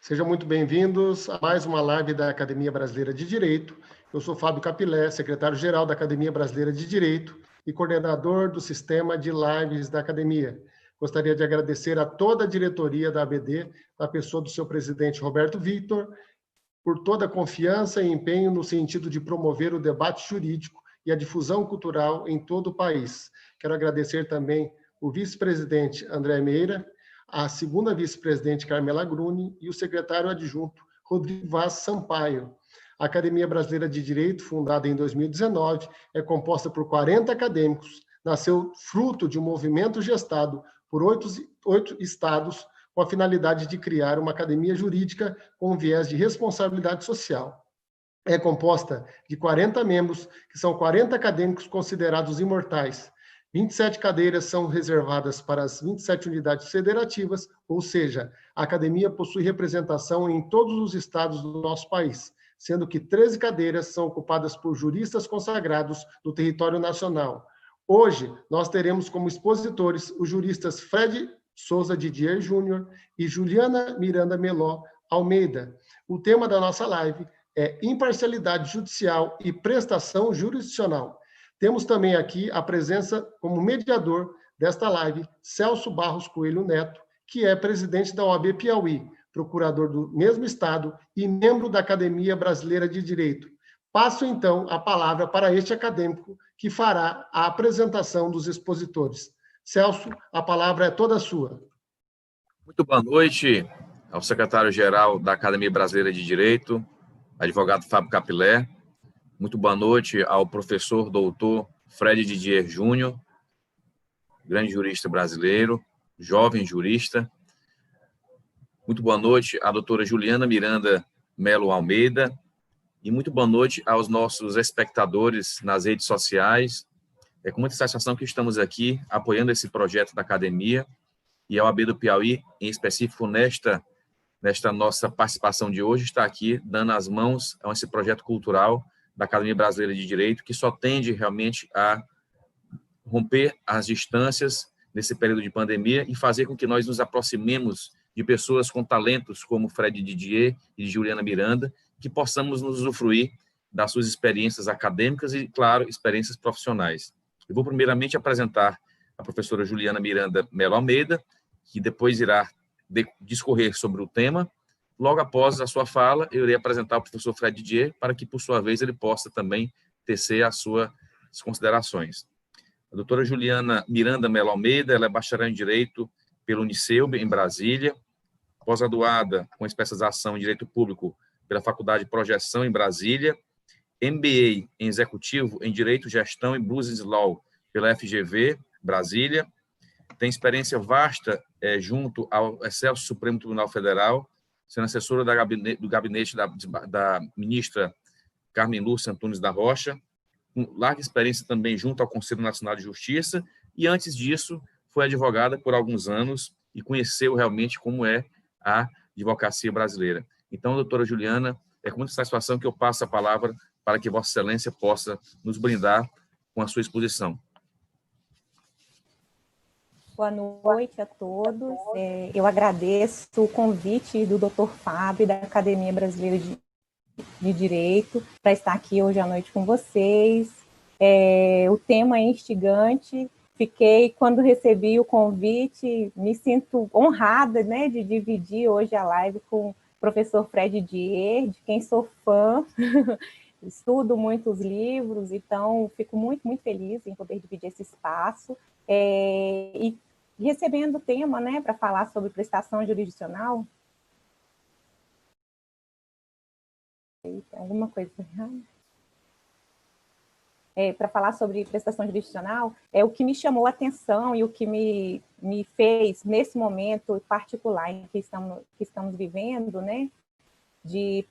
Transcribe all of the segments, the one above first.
Sejam muito bem-vindos a mais uma live da Academia Brasileira de Direito. Eu sou Fábio Capilé, secretário-geral da Academia Brasileira de Direito e coordenador do sistema de lives da Academia. Gostaria de agradecer a toda a diretoria da ABD, na pessoa do seu presidente Roberto Victor, por toda a confiança e empenho no sentido de promover o debate jurídico e a difusão cultural em todo o país. Quero agradecer também o vice-presidente André Meira, a segunda vice-presidente Carmela Gruni e o secretário adjunto Rodrigo Vaz Sampaio. A Academia Brasileira de Direito, fundada em 2019, é composta por 40 acadêmicos, nasceu fruto de um movimento gestado por oito estados, com a finalidade de criar uma academia jurídica com viés de responsabilidade social. É composta de 40 membros, que são 40 acadêmicos considerados imortais. 27 cadeiras são reservadas para as 27 unidades federativas, ou seja, a academia possui representação em todos os estados do nosso país, sendo que 13 cadeiras são ocupadas por juristas consagrados do território nacional. Hoje, nós teremos como expositores os juristas Fred Souza Didier Júnior e Juliana Miranda Meló Almeida. O tema da nossa live é imparcialidade judicial e prestação jurisdicional. Temos também aqui a presença como mediador desta live, Celso Barros Coelho Neto, que é presidente da OAB Piauí, procurador do mesmo estado e membro da Academia Brasileira de Direito. Passo, então, a palavra para este acadêmico, que fará a apresentação dos expositores. Celso, a palavra é toda sua. Muito boa noite ao secretário-geral da Academia Brasileira de Direito, advogado Fábio Capilé. Muito boa noite ao professor doutor Fred Didier Júnior, grande jurista brasileiro, jovem jurista. Muito boa noite à doutora Juliana Miranda Melo Almeida. E muito boa noite aos nossos espectadores nas redes sociais. É com muita satisfação que estamos aqui apoiando esse projeto da academia e a OAB do Piauí, em específico nesta nossa participação de hoje, está aqui dando as mãos a esse projeto cultural da Academia Brasileira de Direito, que só tende realmente a romper as distâncias nesse período de pandemia e fazer com que nós nos aproximemos de pessoas com talentos como Fred Didier e Juliana Miranda, que possamos nos usufruir das suas experiências acadêmicas e, claro, experiências profissionais. Eu vou primeiramente apresentar a professora Juliana Miranda Melo Almeida, que depois irá discorrer sobre o tema. Logo após a sua fala, eu irei apresentar o professor Fred Didier, para que, por sua vez, ele possa também tecer as suas considerações. A doutora Juliana Miranda Melo Almeida, ela é bacharel em Direito pelo UniceuB, em Brasília, pós-graduada com especialização em Direito Público pela Faculdade de Projeção, em Brasília, MBA em Executivo em Direito, Gestão e Business Law pela FGV, Brasília. Tem experiência vasta junto ao Excelso Supremo Tribunal Federal, sendo assessora do gabinete da ministra Carmen Lúcia Antunes da Rocha, com larga experiência também junto ao Conselho Nacional de Justiça, e antes disso foi advogada por alguns anos e conheceu realmente como é a advocacia brasileira. Então, doutora Juliana, é com muita satisfação que eu passo a palavra para que Vossa Excelência possa nos brindar com a sua exposição. Boa noite a todos. Eu agradeço o convite do Dr. Fábio da Academia Brasileira de Direito para estar aqui hoje à noite com vocês. O tema é instigante. Quando recebi o convite, me sinto honrada, né, de dividir hoje a live com o professor Fred Didier, de quem sou fã. Estudo muitos livros, então fico muito, muito feliz em poder dividir esse espaço. E recebendo o tema, né, para falar sobre prestação jurisdicional. Tem alguma coisa errada? Para falar sobre prestação jurisdicional, o que me chamou a atenção e o que me fez, nesse momento particular em que estamos vivendo, né, de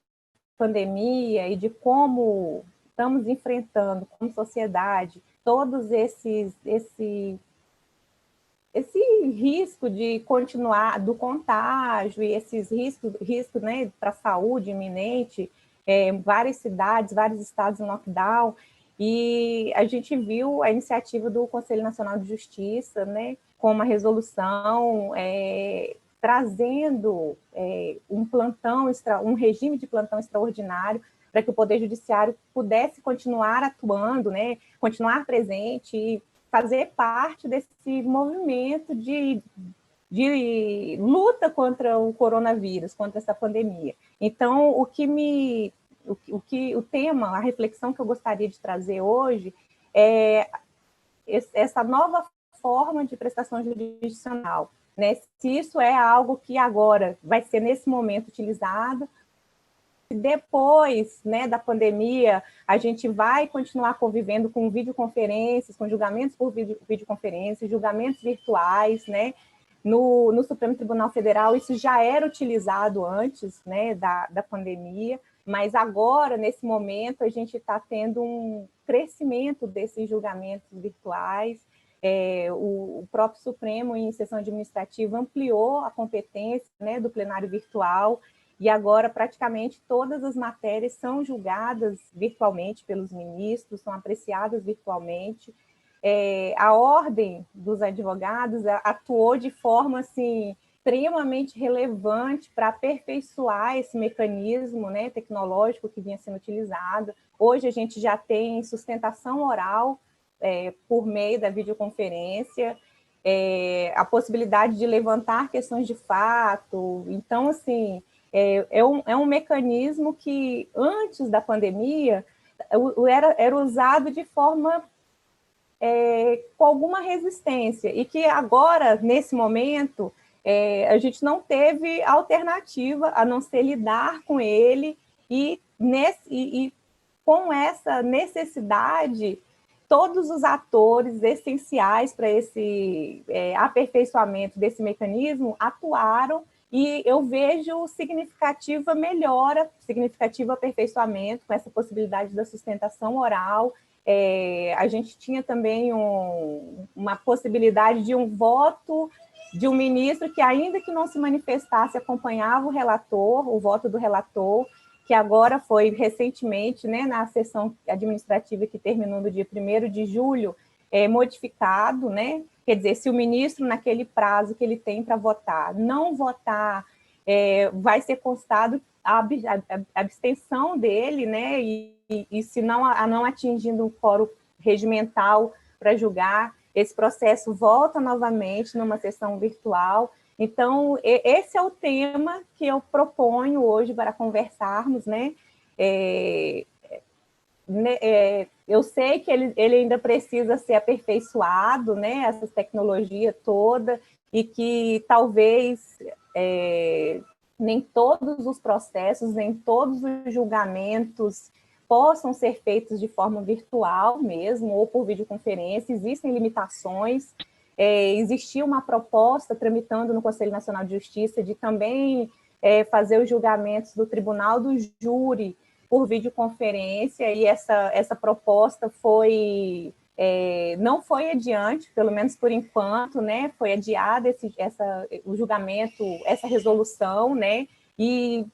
pandemia e de como estamos enfrentando como sociedade todos esse risco de continuar do contágio e esses riscos, né, para a saúde iminente, várias cidades, vários estados em lockdown, e a gente viu a iniciativa do Conselho Nacional de Justiça, né, com uma resolução trazendo um regime de plantão extraordinário para que o Poder Judiciário pudesse continuar atuando, né, continuar presente e fazer parte desse movimento de luta contra o coronavírus, contra essa pandemia. Então, o tema, a reflexão que eu gostaria de trazer hoje é essa nova forma de prestação jurisdicional, né? Se isso é algo que agora vai ser, nesse momento, utilizado, depois, né, da pandemia, a gente vai continuar convivendo com videoconferências, com julgamentos por videoconferência, julgamentos virtuais, né? No Supremo Tribunal Federal, isso já era utilizado antes, né, da pandemia, mas agora, nesse momento, a gente está tendo um crescimento desses julgamentos virtuais. O próprio Supremo, em sessão administrativa, ampliou a competência, né, do plenário virtual, e agora praticamente todas as matérias são julgadas virtualmente pelos ministros, são apreciadas virtualmente. A Ordem dos Advogados atuou de forma assim, extremamente relevante para aperfeiçoar esse mecanismo, né, tecnológico que vinha sendo utilizado. Hoje a gente já tem sustentação oral por meio da videoconferência, a possibilidade de levantar questões de fato. Então, assim, é um mecanismo que, antes da pandemia, era usado de forma com alguma resistência, e que agora, nesse momento, a gente não teve alternativa a não ser lidar com ele, e com essa necessidade, todos os atores essenciais para esse aperfeiçoamento desse mecanismo atuaram, e eu vejo significativa melhora, significativo aperfeiçoamento com essa possibilidade da sustentação oral. A gente tinha também uma possibilidade de um voto de um ministro que, ainda que não se manifestasse, acompanhava o relator, o voto do relator, que agora foi recentemente, né, na sessão administrativa que terminou no dia 1º de julho, modificado, né? Quer dizer, se o ministro, naquele prazo que ele tem para votar, não votar, vai ser constado a abstenção dele, né? E se não atingindo o quórum regimental para julgar, esse processo volta novamente numa sessão virtual. Então, esse é o tema que eu proponho hoje para conversarmos, né? Eu sei que ele ainda precisa ser aperfeiçoado, né? Essa tecnologia toda, e que talvez nem todos os processos, nem todos os julgamentos possam ser feitos de forma virtual mesmo, ou por videoconferência. Existem limitações. Existia uma proposta tramitando no Conselho Nacional de Justiça de também fazer os julgamentos do Tribunal do Júri por videoconferência, e essa proposta não foi adiante, pelo menos por enquanto, né? Foi adiada o julgamento, essa resolução, né? E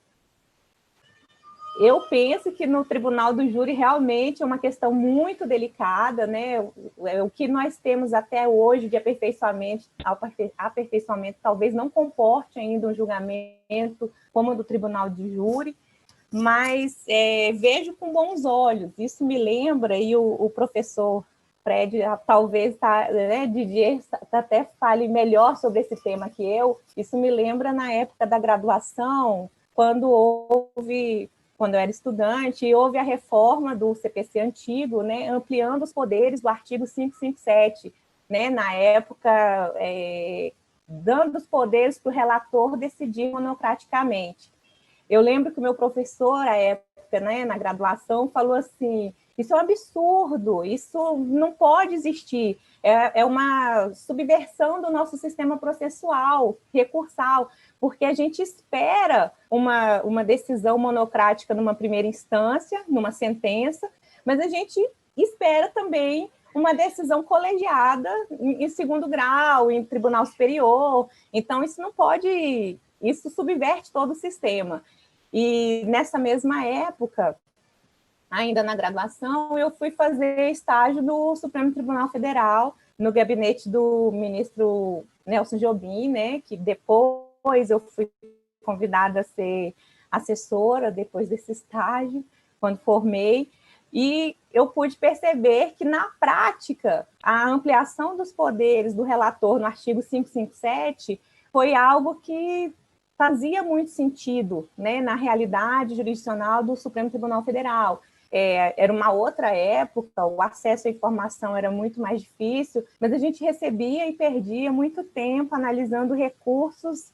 eu penso que no Tribunal do Júri realmente é uma questão muito delicada, né? O que nós temos até hoje de aperfeiçoamento talvez não comporte ainda um julgamento como o do Tribunal de Júri, mas vejo com bons olhos. Isso me lembra, e o professor Fred talvez Didier até fale melhor sobre esse tema que eu. Isso me lembra na época da graduação, quando eu era estudante, e houve a reforma do CPC antigo, né, ampliando os poderes do artigo 557, né, na época, dando os poderes para o relator decidir monocraticamente. Eu lembro que o meu professor, à época, né, na graduação, falou assim: isso é um absurdo, isso não pode existir, é uma subversão do nosso sistema processual, recursal, porque a gente espera uma decisão monocrática numa primeira instância, numa sentença, mas a gente espera também uma decisão colegiada em segundo grau, em tribunal superior. Então, isso subverte todo o sistema. E nessa mesma época, ainda na graduação, eu fui fazer estágio no Supremo Tribunal Federal, no gabinete do ministro Nelson Jobim, né, que depois eu fui convidada a ser assessora depois desse estágio, quando formei, e eu pude perceber que, na prática, a ampliação dos poderes do relator no artigo 557 foi algo que fazia muito sentido, né, na realidade jurisdicional do Supremo Tribunal Federal. Era uma outra época, o acesso à informação era muito mais difícil, mas a gente recebia e perdia muito tempo analisando recursos,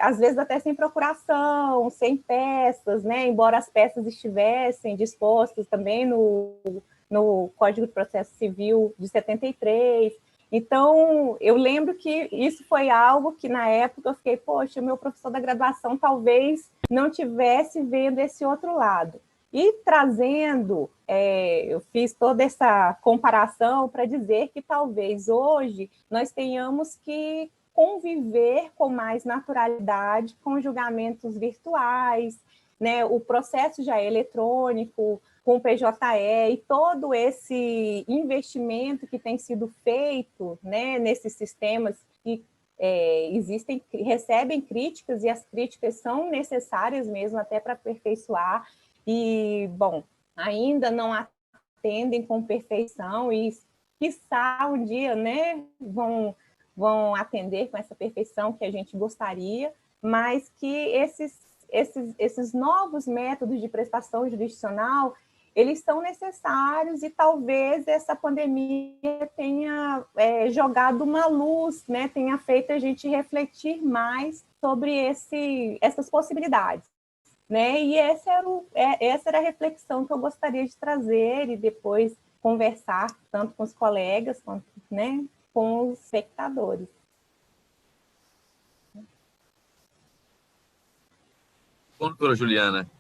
às vezes até sem procuração, sem peças, né? Embora as peças estivessem dispostas também no Código de Processo Civil de 73. Então, eu lembro que isso foi algo que, na época, eu fiquei, poxa, meu professor da graduação talvez não tivesse vendo esse outro lado. E trazendo, eu fiz toda essa comparação para dizer que talvez hoje nós tenhamos que conviver com mais naturalidade com julgamentos virtuais, né? O processo já é eletrônico, com o PJE e todo esse investimento que tem sido feito, né, nesses sistemas que recebem críticas, e as críticas são necessárias mesmo até para aperfeiçoar, e, bom, ainda não atendem com perfeição, e quiçá um dia, né, vão atender com essa perfeição que a gente gostaria, mas que esses novos métodos de prestação jurisdicional, eles são necessários, e talvez essa pandemia tenha jogado uma luz, né, tenha feito a gente refletir mais sobre essas possibilidades. Né? E essa era a reflexão que eu gostaria de trazer e depois conversar tanto com os colegas quanto, né, com os espectadores. Bom, doutora Juliana,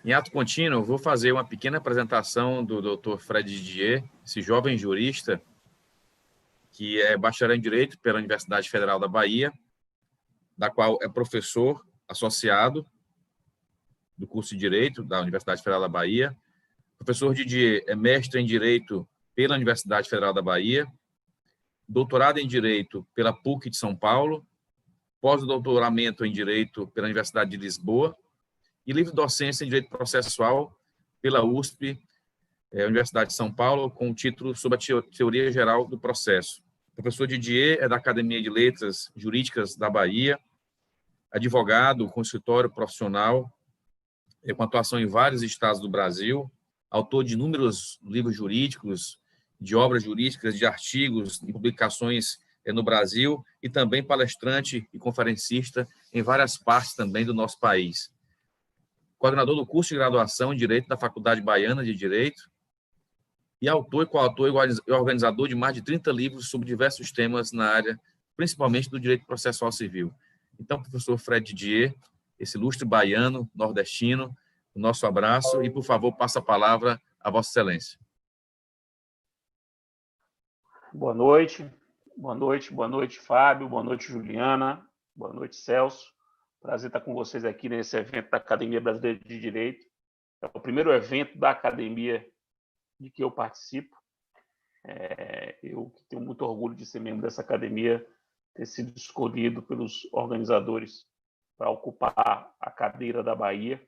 em ato contínuo, vou fazer uma pequena apresentação do Dr. Fred Didier, esse jovem jurista que é bacharel em Direito pela Universidade Federal da Bahia, da qual é professor associado do curso de Direito da Universidade Federal da Bahia. O professor Didier é mestre em Direito pela Universidade Federal da Bahia, doutorado em Direito pela PUC de São Paulo, pós-doutoramento em Direito pela Universidade de Lisboa e livre docência em Direito Processual pela USP, Universidade de São Paulo, com o título sobre a Teoria Geral do Processo. O professor Didier é da Academia de Letras Jurídicas da Bahia, advogado com escritório profissional, com atuação em vários estados do Brasil, autor de inúmeros livros jurídicos, de obras jurídicas, de artigos e publicações no Brasil, e também palestrante e conferencista em várias partes também do nosso país. Coordenador do curso de graduação em Direito da Faculdade Baiana de Direito, e autor e coautor e organizador de mais de 30 livros sobre diversos temas na área, principalmente do direito processual civil. Então, professor Fred Didier, esse ilustre baiano, nordestino, o nosso abraço, e, por favor, passa a palavra a Vossa Excelência. Boa noite, Fábio, boa noite, Juliana, boa noite, Celso. Prazer estar com vocês aqui nesse evento da Academia Brasileira de Direito. É o primeiro evento da academia de que eu participo. Eu tenho muito orgulho de ser membro dessa academia, ter sido escolhido pelos organizadores para ocupar a cadeira da Bahia,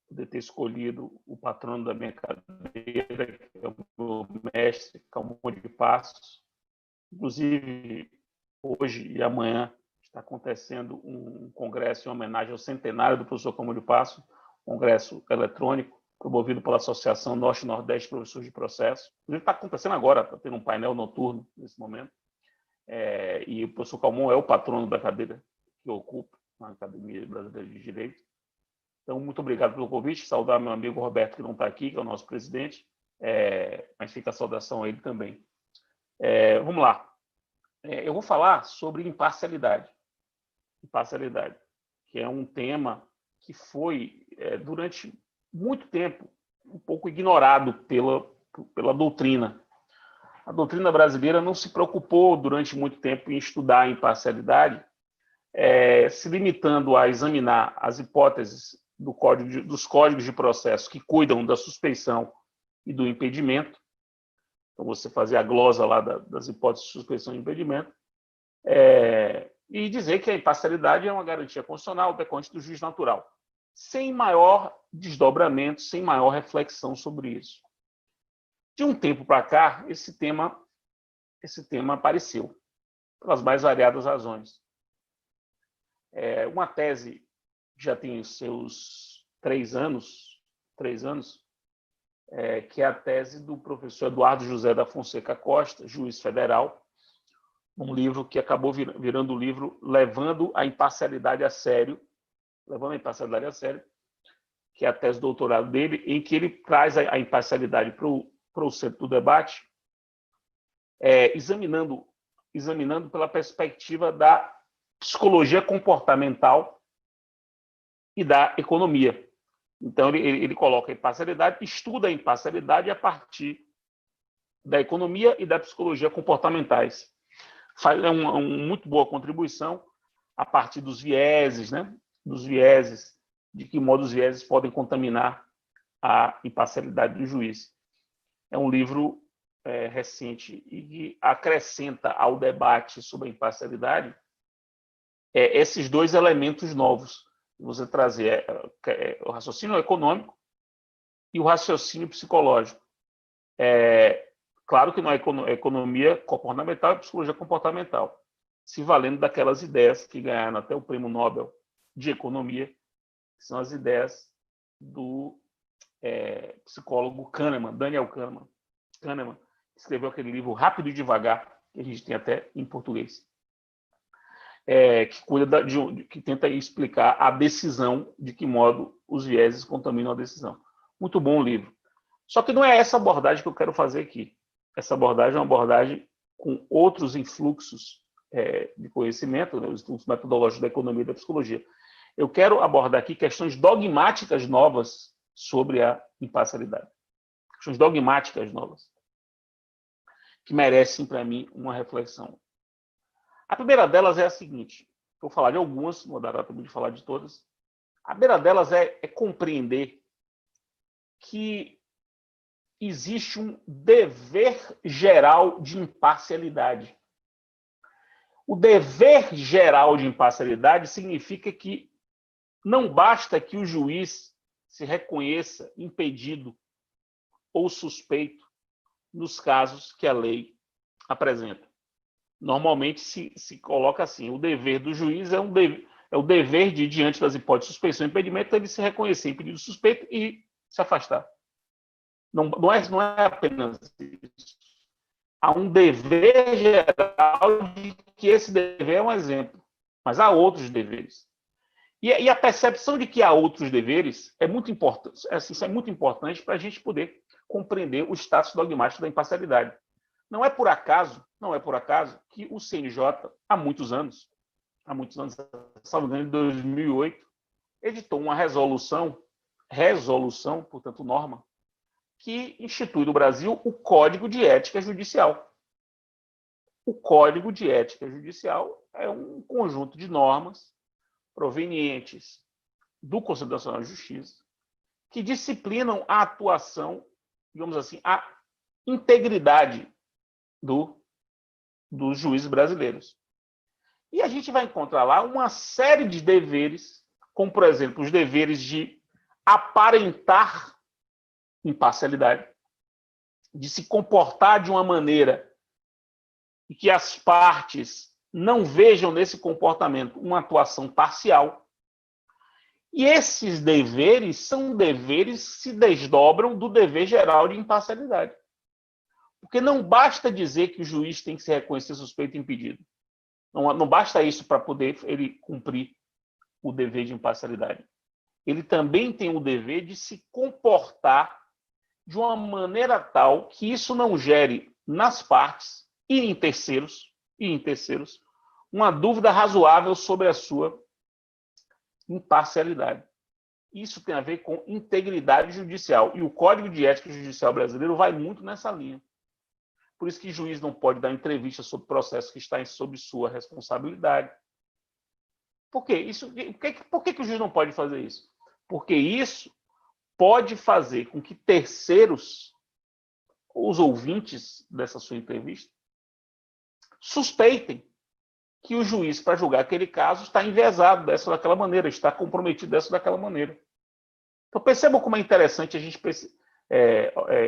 poder ter escolhido o patrono da minha cadeira, que é o meu mestre, Calmon de Passos. Inclusive, hoje e amanhã está acontecendo um congresso em homenagem ao centenário do professor Calmon de Passos, congresso eletrônico, promovido pela Associação Norte-Nordeste de Professores de Processo. Está acontecendo agora, está tendo um painel noturno nesse momento. E o professor Calmon é o patrono da cadeira que eu ocupo na Academia Brasileira de Direito. Então, muito obrigado pelo convite. Saudar meu amigo Roberto, que não está aqui, que é o nosso presidente, mas fica a saudação a ele também. Vamos lá. Eu vou falar sobre imparcialidade. Imparcialidade, que é um tema que foi, durante muito tempo, um pouco ignorado pela doutrina. A doutrina brasileira não se preocupou durante muito tempo em estudar a imparcialidade, se limitando a examinar as hipóteses dos códigos de processo que cuidam da suspeição e do impedimento. Então, você fazia a glosa lá das hipóteses de suspeição e impedimento, E dizer que a imparcialidade é uma garantia constitucional decorrente do juiz natural, sem maior desdobramento, sem maior reflexão sobre isso. De um tempo para cá, esse tema apareceu, pelas mais variadas razões. Uma tese que já tem os seus 3 anos, que é a tese do professor Eduardo José da Fonseca Costa, juiz federal, um livro que acabou virando o livro Levando a Imparcialidade a Sério, que é a tese de doutorado dele, em que ele traz a imparcialidade para o centro do debate, examinando pela perspectiva da psicologia comportamental e da economia. Então, ele coloca a imparcialidade, estuda a imparcialidade a partir da economia e da psicologia comportamentais. Faz uma muito boa contribuição a partir dos vieses, né? De que modo os vieses podem contaminar a imparcialidade do juiz. É um livro recente e que acrescenta ao debate sobre a imparcialidade esses 2 elementos novos. Você trazer o raciocínio econômico e o raciocínio psicológico. Claro que não é economia comportamental, é psicologia comportamental, se valendo daquelas ideias que ganharam até o Prêmio Nobel de Economia, que são as ideias do psicólogo Kahneman, Daniel Kahneman. Kahneman escreveu aquele livro Rápido e Devagar, que a gente tem até em português, que tenta explicar a decisão, de que modo os vieses contaminam a decisão. Muito bom o livro. Só que não é essa abordagem que eu quero fazer aqui. Essa abordagem é uma abordagem com outros influxos de conhecimento, né, os influxos metodológicos da economia e da psicologia. Eu quero abordar aqui questões dogmáticas novas sobre a imparcialidade. Questões dogmáticas novas, que merecem, para mim, uma reflexão. A primeira delas é a seguinte: vou falar de algumas, não vou dar tempo de falar de todas. A primeira delas é compreender que existe um dever geral de imparcialidade. O dever geral de imparcialidade significa que não basta que o juiz se reconheça impedido ou suspeito nos casos que a lei apresenta. Normalmente se coloca assim: o dever do juiz é o dever de, diante das hipóteses de suspeição e impedimento, ele se reconhecer impedido suspeito e se afastar. Não é apenas isso. Há um dever geral de que esse dever é um exemplo, mas há outros deveres. E a percepção de que há outros deveres é muito importante. Isso é muito importante para a gente poder compreender o status dogmático da imparcialidade. Não é por acaso que o CNJ, há muitos anos, salvo engano, em 2008, editou uma resolução, portanto, norma, que institui no Brasil o Código de Ética Judicial. O Código de Ética Judicial é um conjunto de normas provenientes do Conselho Nacional de Justiça que disciplinam a atuação, digamos assim, a integridade dos juízes brasileiros. E a gente vai encontrar lá uma série de deveres, como, por exemplo, os deveres de aparentar imparcialidade, de se comportar de uma maneira e que as partes não vejam nesse comportamento uma atuação parcial. E esses deveres são deveres que se desdobram do dever geral de imparcialidade. Porque não basta dizer que o juiz tem que se reconhecer suspeito e impedido. Não basta isso para poder ele cumprir o dever de imparcialidade. Ele também tem o dever de se comportar de uma maneira tal que isso não gere nas partes e em terceiros, uma dúvida razoável sobre a sua imparcialidade. Isso tem a ver com integridade judicial. E o Código de Ética Judicial brasileiro vai muito nessa linha. Por isso que o juiz não pode dar entrevista sobre processo que está sob sua responsabilidade. Por quê? Por que o juiz não pode fazer isso? Porque isso pode fazer com que terceiros, os ouvintes dessa sua entrevista, suspeitem que o juiz, para julgar aquele caso, está enviesado dessa ou daquela maneira, está comprometido dessa ou daquela maneira. Então, percebam como é interessante a gente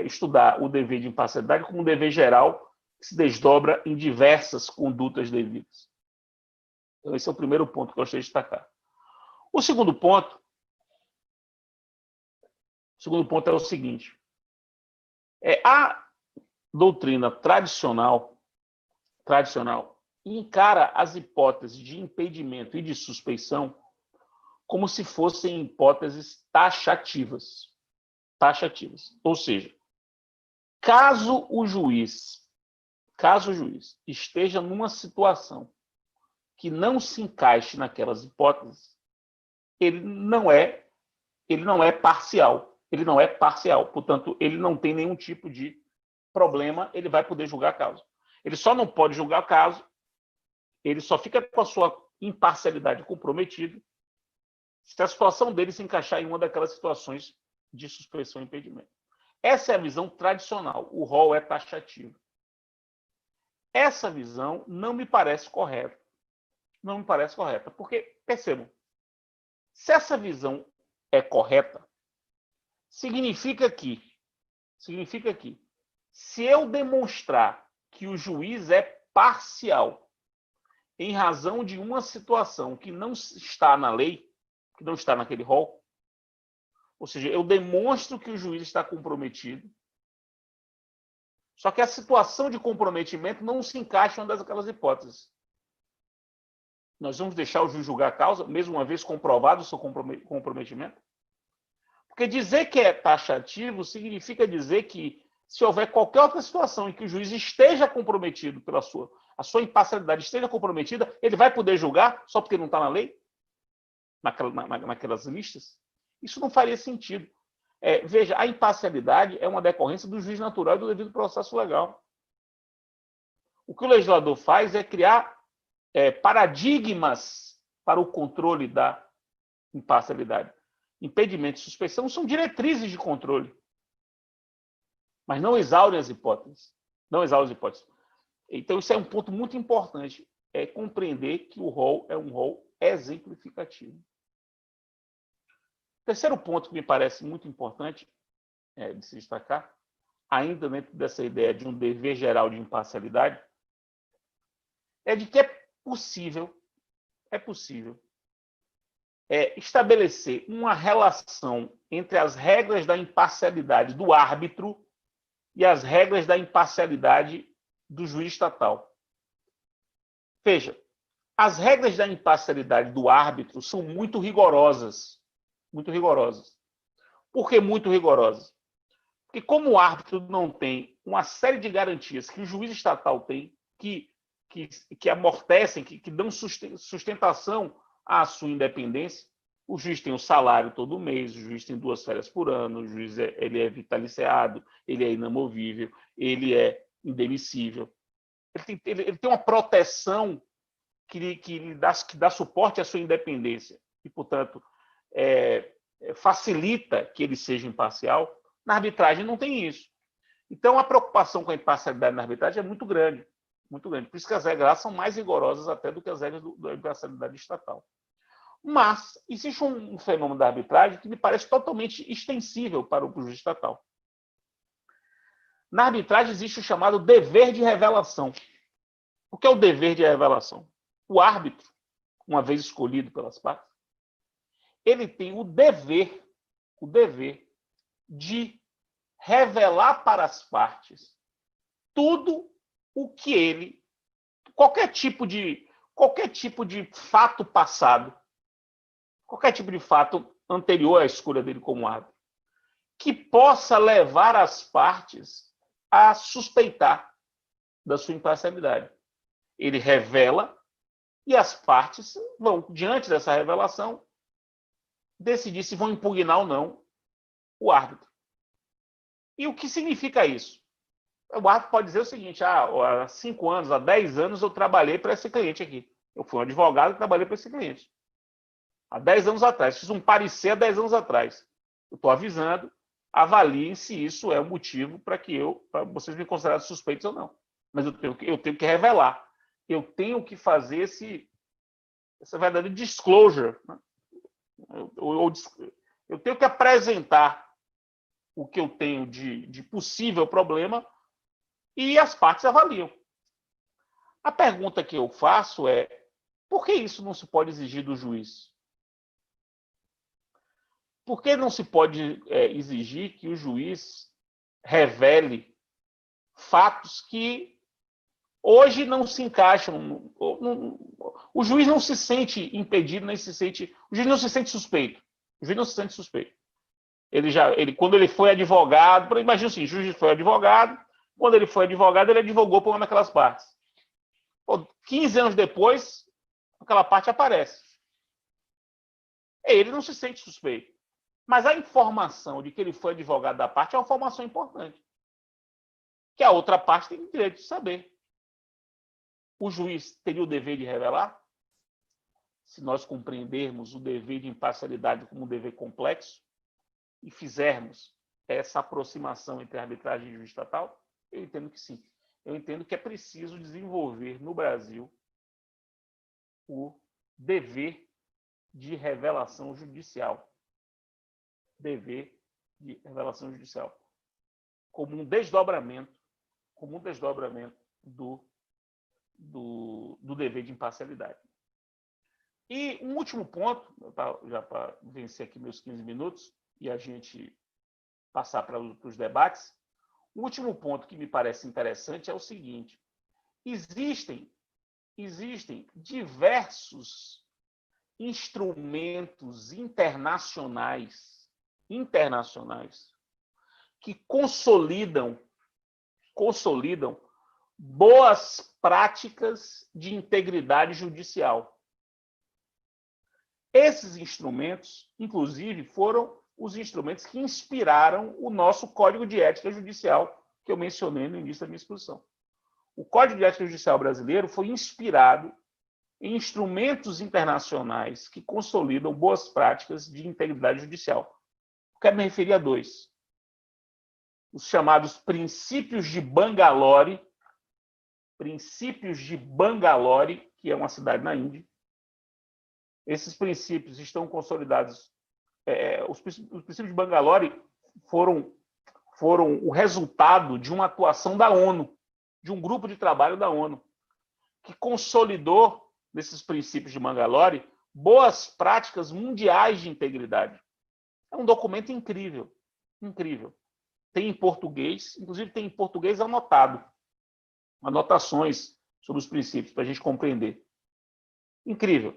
estudar o dever de imparcialidade como um dever geral que se desdobra em diversas condutas devidas. Então, esse é o primeiro ponto que eu gostaria de destacar. O segundo ponto é o seguinte. A doutrina tradicional encara as hipóteses de impedimento e de suspeição como se fossem hipóteses taxativas. Ou seja, caso o juiz esteja numa situação que não se encaixe naquelas hipóteses, ele não é parcial. Ele não é parcial. Portanto, ele não tem nenhum tipo de problema, ele vai poder julgar caso. Ele só não pode julgar caso, ele só fica com a sua imparcialidade comprometida se a situação dele se encaixar em uma daquelas situações de suspeição e impedimento. Essa é a visão tradicional. O rol é taxativo. Essa visão não me parece correta. Não me parece correta. Porque, percebam, se essa visão é correta, significa que, se eu demonstrar que o juiz é parcial em razão de uma situação que não está na lei, que não está naquele rol, ou seja, eu demonstro que o juiz está comprometido, só que a situação de comprometimento não se encaixa em uma daquelas hipóteses. Nós vamos deixar o juiz julgar a causa, mesmo uma vez comprovado o seu comprometimento? Porque dizer que é taxativo significa dizer que, se houver qualquer outra situação em que o juiz esteja comprometido a sua imparcialidade esteja comprometida, ele vai poder julgar só porque não está na lei? Naquelas listas? Isso não faria sentido. Veja, a imparcialidade é uma decorrência do juiz natural e do devido processo legal. O que o legislador faz é criar paradigmas para o controle da imparcialidade. Impedimento e suspeição são diretrizes de controle, mas não exaurem as hipóteses. Então, isso é um ponto muito importante, compreender que o rol é um rol exemplificativo. O terceiro ponto que me parece muito importante de se destacar, ainda dentro dessa ideia de um dever geral de imparcialidade, é de que é possível estabelecer uma relação entre as regras da imparcialidade do árbitro e as regras da imparcialidade do juiz estatal. Veja, as regras da imparcialidade do árbitro são muito rigorosas. Muito rigorosas. Por que muito rigorosas? Porque como o árbitro não tem uma série de garantias que o juiz estatal tem, que amortecem, que dão sustentação à sua independência, o juiz tem o salário todo mês, o juiz tem 2 férias por ano, o juiz ele é vitaliciado, ele é inamovível, ele é indemissível. Ele tem uma proteção que dá suporte à sua independência e, portanto, facilita que ele seja imparcial. Na arbitragem não tem isso. Então, a preocupação com a imparcialidade na arbitragem é muito grande. Muito grande. Por isso que as regras são mais rigorosas até do que as regras da imparcialidade estatal. Mas existe um fenômeno da arbitragem que me parece totalmente extensível para o juiz estatal. Na arbitragem existe o chamado dever de revelação. O que é o dever de revelação? O árbitro, uma vez escolhido pelas partes, ele tem o dever de revelar para as partes tudo o que ele, qualquer tipo de fato passado, qualquer tipo de fato anterior à escolha dele como árbitro, que possa levar as partes a suspeitar da sua imparcialidade. Ele revela e as partes vão, diante dessa revelação, decidir se vão impugnar ou não o árbitro. E o que significa isso? O árbitro pode dizer o seguinte: há 5 anos, há 10 anos eu trabalhei para esse cliente aqui. Eu fui um advogado e trabalhei para esse cliente. Há 10 anos atrás. Fiz um parecer há 10 anos atrás. Eu estou avisando, avaliem se isso é um motivo para vocês me considerarem suspeitos ou não. Mas eu tenho que revelar. eu tenho que fazer essa verdadeira disclosure, né? Eu tenho que apresentar o que eu tenho de possível problema e as partes avaliam. A pergunta que eu faço é: por que isso não se pode exigir do juiz? Por que não se pode exigir que o juiz revele fatos que hoje não se encaixam? O juiz não se sente impedido, nem se sente. O juiz não se sente suspeito. O juiz não se sente suspeito. Quando ele foi advogado, imagina assim, o juiz foi advogado, quando ele foi advogado, ele advogou por uma daquelas partes. 15 anos depois, aquela parte aparece. Ele não se sente suspeito. Mas a informação de que ele foi advogado da parte é uma informação importante, que a outra parte tem direito de saber. O juiz teria o dever de revelar? Se nós compreendermos o dever de imparcialidade como um dever complexo e fizermos essa aproximação entre arbitragem e juiz estatal, eu entendo que sim. Eu entendo que é preciso desenvolver no Brasil o dever de revelação judicial. Dever de revelação judicial. Como um desdobramento do dever de imparcialidade. E um último ponto, já para vencer aqui meus 15 minutos e a gente passar para os debates, o último ponto que me parece interessante é o seguinte: existem diversos instrumentos internacionais que consolidam boas práticas de integridade judicial. Esses instrumentos, inclusive, foram os instrumentos que inspiraram o nosso Código de Ética Judicial, que eu mencionei no início da minha exposição. O Código de Ética Judicial brasileiro foi inspirado em instrumentos internacionais que consolidam boas práticas de integridade judicial. Quero me referir a dois. Os chamados princípios de Bangalore, que é uma cidade na Índia. Esses princípios estão consolidados. Os princípios de Bangalore foram o resultado de uma atuação da ONU, de um grupo de trabalho da ONU, que consolidou, nesses princípios de Bangalore, boas práticas mundiais de integridade. É um documento incrível, incrível. Tem em português, inclusive tem em português anotado, anotações sobre os princípios, para a gente compreender. Incrível.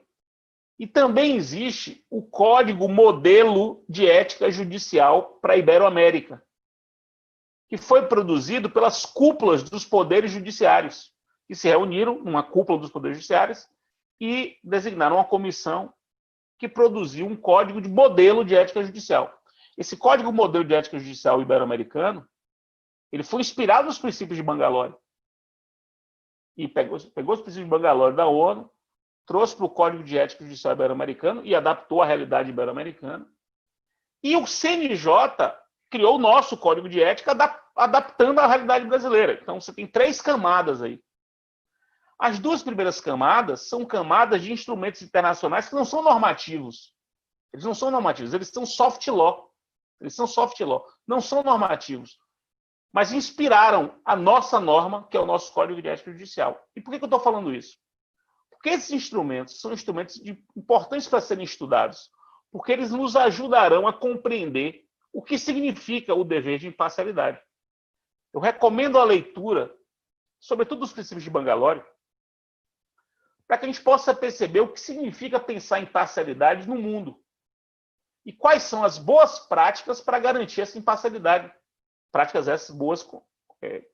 E também existe o Código Modelo de Ética Judicial para a Iberoamérica, que foi produzido pelas cúpulas dos poderes judiciários, que se reuniram numa cúpula dos poderes judiciários e designaram uma comissão que produziu um código de modelo de ética judicial. Esse código modelo de ética judicial ibero-americano, ele foi inspirado nos princípios de Bangalore. E pegou os princípios de Bangalore da ONU, trouxe para o Código de Ética Judicial Ibero-Americano e adaptou à realidade ibero-americana. E o CNJ criou o nosso Código de Ética, adaptando à realidade brasileira. Então, você tem 3 camadas aí. As 2 primeiras camadas são camadas de instrumentos internacionais que não são normativos. Eles não são normativos, eles são soft law. Não são normativos. Mas inspiraram a nossa norma, que é o nosso Código de Ética Judicial. E por que eu estou falando isso? Porque esses instrumentos são instrumentos importantes para serem estudados, porque eles nos ajudarão a compreender o que significa o dever de imparcialidade. Eu recomendo a leitura, sobretudo dos princípios de Bangalore, para que a gente possa perceber o que significa pensar em imparcialidade no mundo e quais são as boas práticas para garantir essa imparcialidade. Práticas essas boas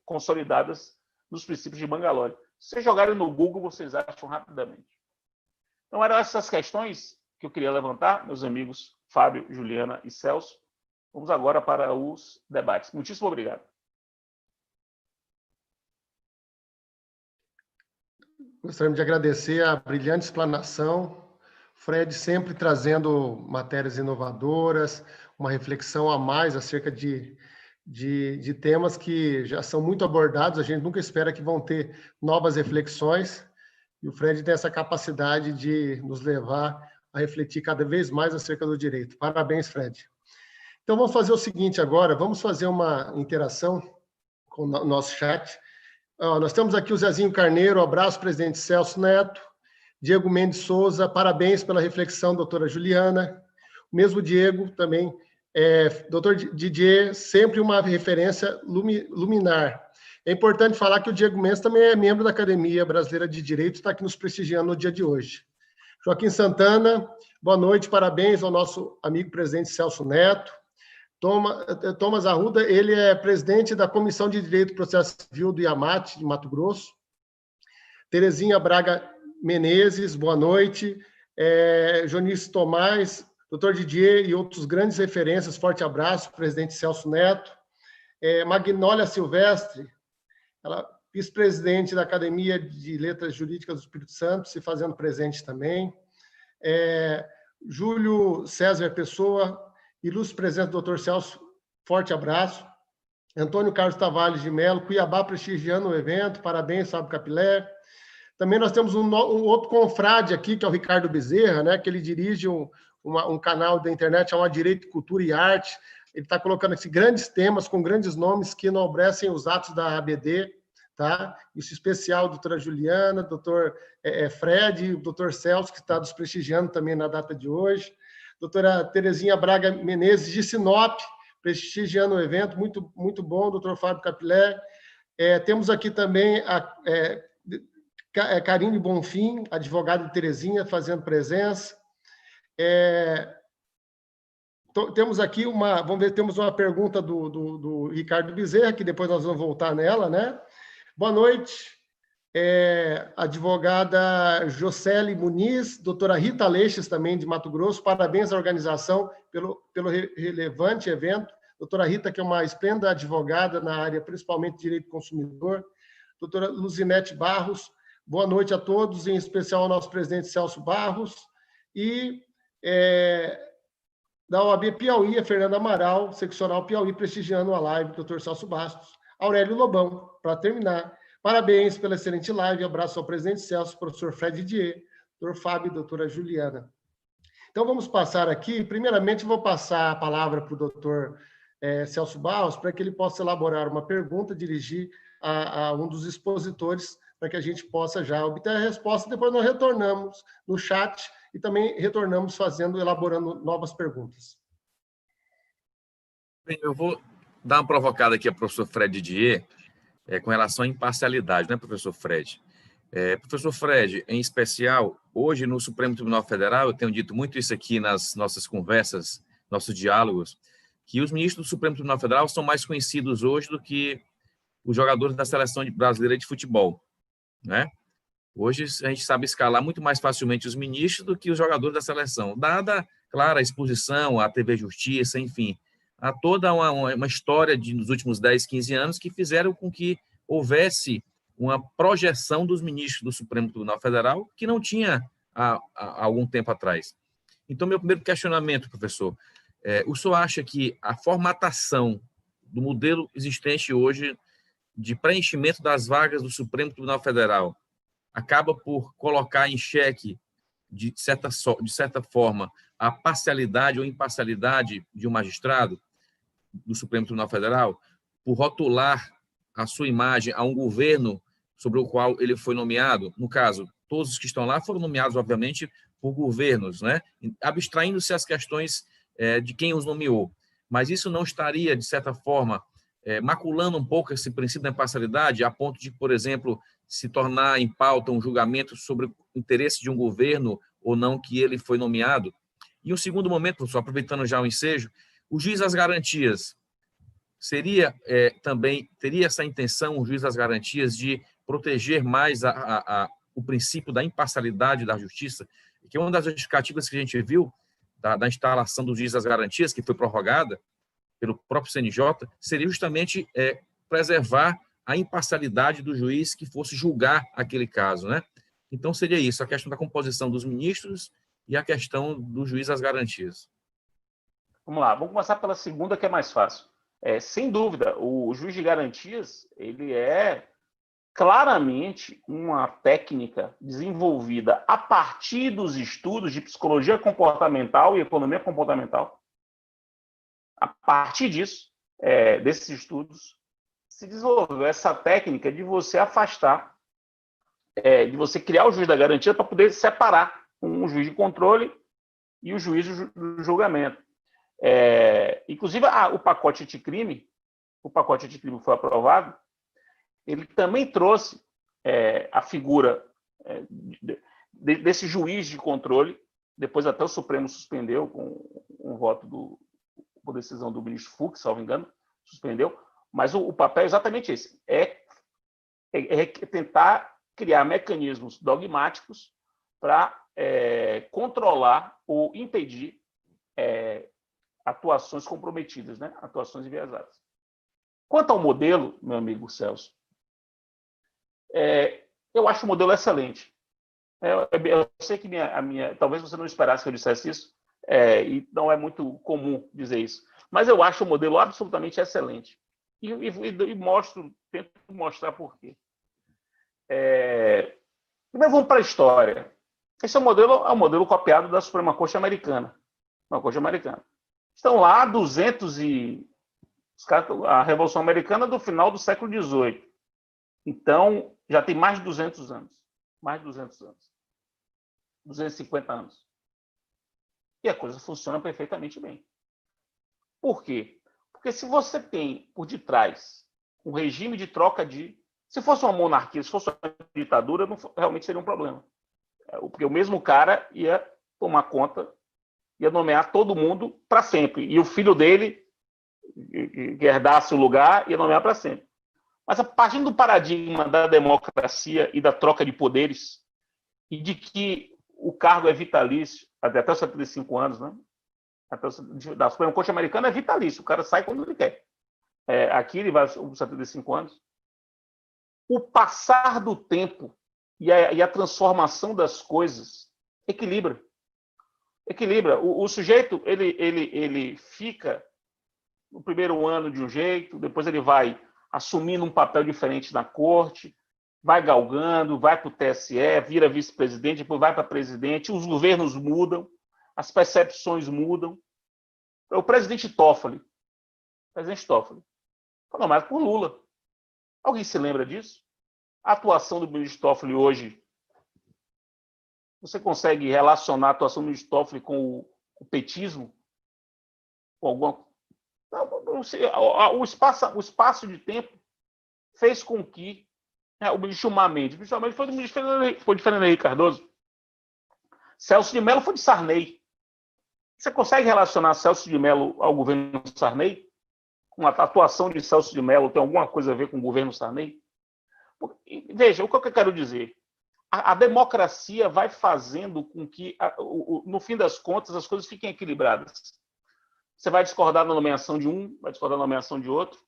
consolidadas nos princípios de Bangalore. Se vocês jogarem no Google, vocês acham rapidamente. Então, eram essas questões que eu queria levantar, meus amigos Fábio, Juliana e Celso. Vamos agora para os debates. Muitíssimo obrigado. Gostaríamos de agradecer a brilhante explanação. Fred sempre trazendo matérias inovadoras, uma reflexão a mais acerca de temas que já são muito abordados, a gente nunca espera que vão ter novas reflexões, E o Fred tem essa capacidade de nos levar a refletir cada vez mais acerca do direito. Parabéns, Fred. Então, vamos fazer o seguinte agora, vamos fazer uma interação com o nosso chat. Nós temos aqui o Zezinho Carneiro, abraço, presidente Celso Neto. Diego Mendes Souza, parabéns pela reflexão, doutora Juliana. O mesmo Diego também, doutor Didier, sempre uma referência luminar. É importante falar que o Diego Mendes também é membro da Academia Brasileira de Direito, está aqui nos prestigiando no dia de hoje. Joaquim Santana, boa noite, parabéns ao nosso amigo presidente Celso Neto. Thomas Arruda, ele é presidente da Comissão de Direito e Processo Civil do IAMAT, de Mato Grosso. Terezinha Braga Menezes, boa noite. Jonice Tomás, doutor Didier e outros grandes referências, forte abraço, presidente Celso Neto. Magnólia Silvestre, ela vice-presidente da Academia de Letras Jurídicas do Espírito Santo, se fazendo presente também. Júlio César Pessoa, ilustre presidente do doutor Celso, forte abraço. Antônio Carlos Tavares de Mello, Cuiabá prestigiando o evento, parabéns, Fábio Capilé. Também nós temos um outro confrade aqui, que é o Ricardo Bezerra, né, que ele dirige um canal da internet chamado Direito, Cultura e Arte. Ele está colocando aqui grandes temas com grandes nomes que enobrecem os atos da ABD, tá? Isso especial, doutora Juliana, doutor Fred, o doutor Celso, que está nos prestigiando também na data de hoje. Doutora Terezinha Braga Menezes, de Sinop, prestigiando o evento, muito, muito bom, doutor Fábio Capilé. Temos aqui também a Karine Bonfim, advogada de Terezinha, fazendo presença. Temos aqui temos uma pergunta do Ricardo Bezerra, que depois nós vamos voltar nela, né? Boa noite, advogada Jocely Muniz, doutora Rita Leixes, também de Mato Grosso, parabéns à organização pelo relevante evento. Doutora Rita, que é uma esplêndida advogada na área, principalmente de direito do consumidor. Doutora Luzinete Barros, boa noite a todos, em especial ao nosso presidente Celso Barros. E da OAB Piauí, a Fernanda Amaral, seccional Piauí, prestigiando a live, doutor Celso Bastos. Aurélio Lobão, para terminar. Parabéns pela excelente live, abraço ao presidente Celso, professor Fred Didier, doutor Fábio e doutora Juliana. Então, vamos passar aqui. Primeiramente, vou passar a palavra para o doutor Celso Barros, para que ele possa elaborar uma pergunta, dirigir a um dos expositores, para que a gente possa já obter a resposta. Depois nós retornamos no chat e também retornamos elaborando novas perguntas. Bem, eu vou dar uma provocada aqui ao professor Fred Didier, com relação à imparcialidade, né, professor Fred? Professor Fred, em especial, hoje no Supremo Tribunal Federal, eu tenho dito muito isso aqui nas nossas conversas, nossos diálogos, que os ministros do Supremo Tribunal Federal são mais conhecidos hoje do que os jogadores da seleção brasileira de futebol, né? Hoje a gente sabe escalar muito mais facilmente os ministros do que os jogadores da seleção, dada, claro, a exposição, a TV Justiça, enfim, há toda uma história nos últimos 10, 15 anos que fizeram com que houvesse uma projeção dos ministros do Supremo Tribunal Federal que não tinha há algum tempo atrás. Então, meu primeiro questionamento, professor, o senhor acha que a formatação do modelo existente hoje de preenchimento das vagas do Supremo Tribunal Federal acaba por colocar em xeque, de certa forma, a parcialidade ou imparcialidade de um magistrado do Supremo Tribunal Federal, por rotular a sua imagem a um governo sobre o qual ele foi nomeado? No caso, todos os que estão lá foram nomeados, obviamente, por governos, né? Abstraindo-se as questões de quem os nomeou. Mas isso não estaria, de certa forma, maculando um pouco esse princípio da imparcialidade, a ponto de, por exemplo, se tornar em pauta um julgamento sobre o interesse de um governo ou não que ele foi nomeado? E um segundo momento, professor, aproveitando já o ensejo, o juiz das garantias teria essa intenção, o juiz das garantias, de proteger mais o princípio da imparcialidade da justiça, que é uma das justificativas que a gente viu da instalação do juiz das garantias, que foi prorrogada pelo próprio CNJ, seria justamente preservar a imparcialidade do juiz que fosse julgar aquele caso, né? Então, seria isso, a questão da composição dos ministros e a questão do juiz das garantias. Vamos lá, vamos começar pela segunda, que é mais fácil. Sem dúvida, o juiz de garantias, ele é claramente uma técnica desenvolvida a partir dos estudos de psicologia comportamental e economia comportamental. A partir disso, desses estudos, se desenvolveu essa técnica de você afastar, de você criar o juiz da garantia para poder separar um juiz de controle e o juiz do julgamento. Inclusive, o pacote anticrime que foi aprovado, ele também trouxe a figura desse juiz de controle. Depois até o Supremo suspendeu com um voto por decisão do ministro Fux, salvo engano, suspendeu. Mas o papel é exatamente esse: tentar criar mecanismos dogmáticos para controlar ou impedir atuações comprometidas, né? Atuações enviesadas. Quanto ao modelo, meu amigo Celso, eu acho o modelo excelente. Eu sei que talvez você não esperasse que eu dissesse isso, e não é muito comum dizer isso, mas eu acho o modelo absolutamente excelente. E tento mostrar por quê. Primeiro vamos para a história. Esse é um modelo copiado da Suprema Corte Americana. Estão lá 200 a Revolução Americana do final do século XVIII. Então, já tem mais de 200 anos. 250 anos. E a coisa funciona perfeitamente bem. Por quê? Porque se você tem por detrás um regime de troca de... Se fosse uma monarquia, se fosse uma ditadura, realmente seria um problema. Porque o mesmo cara ia tomar conta, ia nomear todo mundo para sempre. E o filho dele, que herdasse o lugar, ia nomear para sempre. Mas a partir do paradigma da democracia e da troca de poderes, e de que o cargo é vitalício, até os 75 anos, né? Da Suprema Corte Americana é vitalício, o cara sai quando ele quer. Aqui ele vai aos 75 anos. O passar do tempo e a transformação das coisas equilibra. O sujeito ele fica no primeiro ano de um jeito, depois ele vai assumindo um papel diferente na corte, vai galgando, vai para o TSE, vira vice-presidente, depois vai para presidente, os governos mudam, as percepções mudam. O presidente Toffoli foi nomeado por Lula. Alguém se lembra disso? A atuação do ministro Toffoli hoje, você consegue relacionar a atuação do ministro Toffoli com o petismo? Com alguma... O espaço de tempo fez com que o ministro Gilmar Mendes foi do ministro Fernando Henrique Cardoso. Celso de Mello foi de Sarney. Você consegue relacionar Celso de Mello ao governo Sarney? A atuação de Celso de Mello tem alguma coisa a ver com o governo Sarney? Veja, o que eu quero dizer? A democracia vai fazendo com que, no fim das contas, as coisas fiquem equilibradas. Você vai discordar da nomeação de um, vai discordar da nomeação de outro.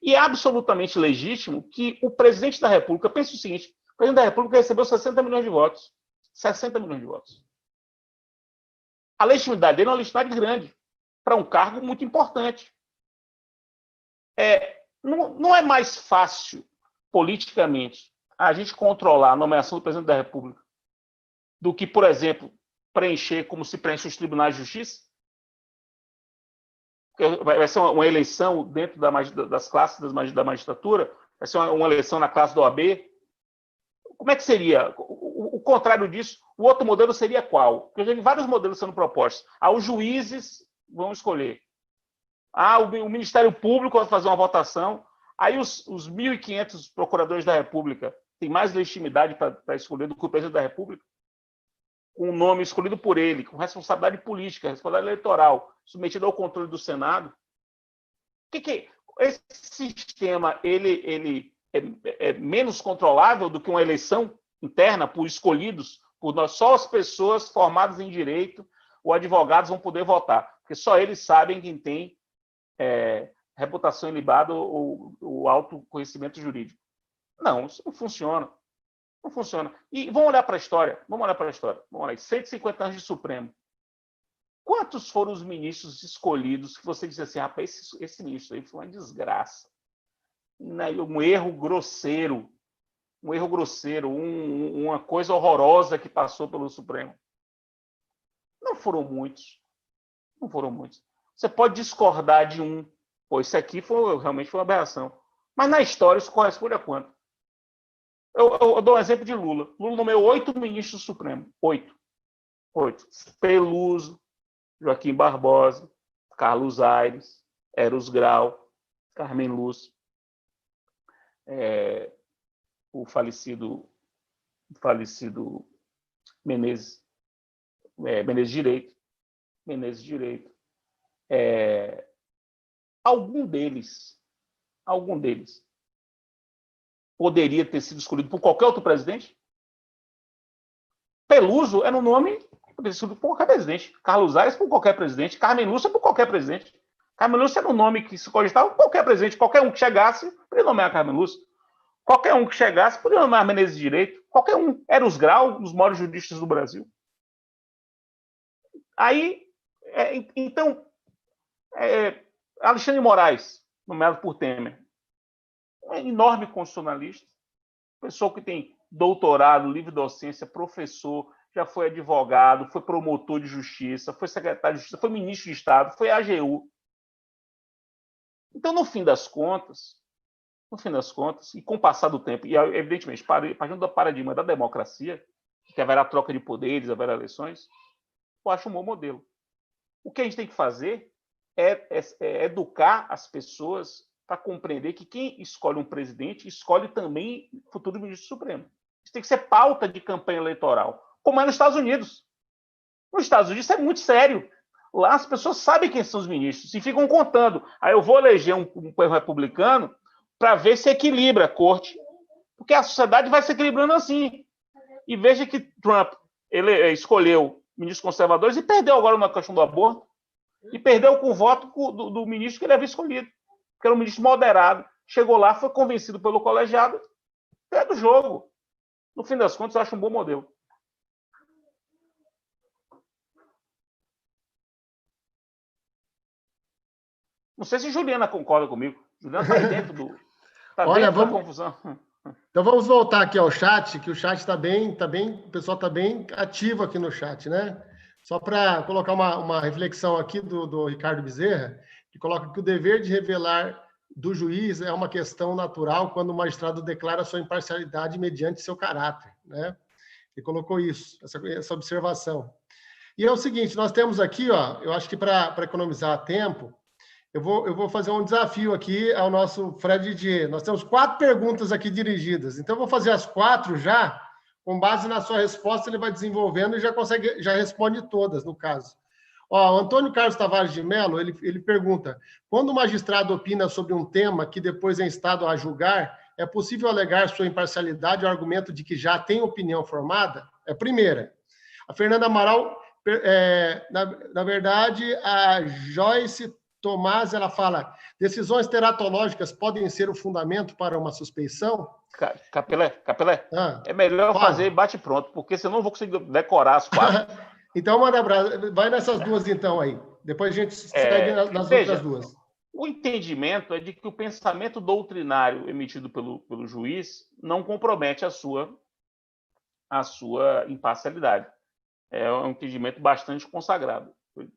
E é absolutamente legítimo que o presidente da República, pense o seguinte: o presidente da República recebeu 60 milhões de votos. 60 milhões de votos. A legitimidade dele é uma legitimidade grande para um cargo muito importante. Não é mais fácil, politicamente, a gente controlar a nomeação do presidente da República do que, por exemplo, preencher como se preenche os tribunais de justiça? Vai ser uma eleição dentro das classes da magistratura? Vai ser uma eleição na classe da OAB? Como é que seria? O contrário disso, o outro modelo seria qual? Porque eu já vi vários modelos sendo propostos. Os juízes vão escolher. O Ministério Público vai fazer uma votação. Aí os 1.500 procuradores da República têm mais legitimidade para escolher do que o presidente da República, com o nome escolhido por ele, com responsabilidade política, responsabilidade eleitoral, submetido ao controle do Senado. Esse sistema ele é menos controlável do que uma eleição interna por escolhidos, só as pessoas formadas em direito ou advogados vão poder votar, porque só eles sabem quem tem reputação ilibada ou alto conhecimento jurídico. Não, isso não funciona. Não funciona. E vamos olhar para a história. Vamos olhar. 150 anos de Supremo. Quantos foram os ministros escolhidos que você disse assim: rapaz, esse ministro aí foi uma desgraça. Um erro grosseiro. um erro grosseiro, uma coisa horrorosa que passou pelo Supremo. Não foram muitos. Não foram muitos. Você pode discordar de um. Pô, isso aqui realmente foi uma aberração. Mas na história isso corresponde a quanto? Eu dou um exemplo de Lula. Lula nomeou 8 ministros do Supremo. 8. Peluso, Joaquim Barbosa, Carlos Aires, Eros Grau, Carmen Lúcia, o falecido Menezes Direito. Algum deles poderia ter sido escolhido por qualquer outro presidente? Peluso era um nome que poderia ter sido por qualquer presidente. Carlos Aires por qualquer presidente. Carmen Lúcia por qualquer presidente. Carmen Lúcia era um nome que se cogitava por qualquer presidente. Qualquer um que chegasse poderia nomear Carmen Lúcia. Qualquer um que chegasse poderia nomear Menezes Direito. Qualquer um. Era os Grau, os maiores juristas do Brasil. Aí, então, Alexandre de Moraes, nomeado por Temer, um enorme constitucionalista, pessoa que tem doutorado, livre docência, professor, já foi advogado, foi promotor de justiça, foi secretário de justiça, foi ministro de Estado, foi AGU. Então, no fim das contas, e com o passar do tempo, e evidentemente, partindo do paradigma da democracia, que haverá troca de poderes, haverá eleições, eu acho um bom modelo. O que a gente tem que fazer é educar as pessoas para compreender que quem escolhe um presidente escolhe também o futuro ministro supremo. Isso tem que ser pauta de campanha eleitoral, como é nos Estados Unidos. Nos Estados Unidos isso é muito sério. Lá as pessoas sabem quem são os ministros e ficam contando. Aí eu vou eleger um republicano para ver se equilibra a corte. Porque a sociedade vai se equilibrando assim. E veja que Trump ele escolheu ministros conservadores e perdeu agora na questão do aborto. E perdeu com o voto do ministro que ele havia escolhido. Que era um ministro moderado. Chegou lá, foi convencido pelo colegiado. É do jogo. No fim das contas, eu acho um bom modelo. Não sei se Juliana concorda comigo. Juliana está aí dentro do. Olha, da confusão. Então vamos voltar aqui ao chat, que o chat está bem, o pessoal está bem ativo aqui no chat, né? Só para colocar uma reflexão aqui do Ricardo Bezerra, que coloca que o dever de revelar do juiz é uma questão natural quando o magistrado declara sua imparcialidade mediante seu caráter, né? Ele colocou isso, essa observação. E é o seguinte, nós temos aqui, ó, eu acho que para economizar tempo, eu vou fazer um desafio aqui ao nosso Fred Didier. Nós temos 4 perguntas aqui dirigidas. Então, eu vou fazer as 4 já, com base na sua resposta, ele vai desenvolvendo e já responde todas, no caso. Ó, o Antônio Carlos Tavares de Mello, ele pergunta, quando o magistrado opina sobre um tema que depois é instado a julgar, é possível alegar sua imparcialidade ao argumento de que já tem opinião formada? É a primeira. A Fernanda Amaral, na verdade, a Joyce Tomás, ela fala, decisões teratológicas podem ser o fundamento para uma suspeição? Capelé, é melhor fazer bate-pronto, porque senão eu não vou conseguir decorar as 4. Então, manda abraço. Vai nessas 2, então, aí. Depois a gente segue nas outras 2. O entendimento é de que o pensamento doutrinário emitido pelo juiz não compromete a sua imparcialidade. É um entendimento bastante consagrado. Foi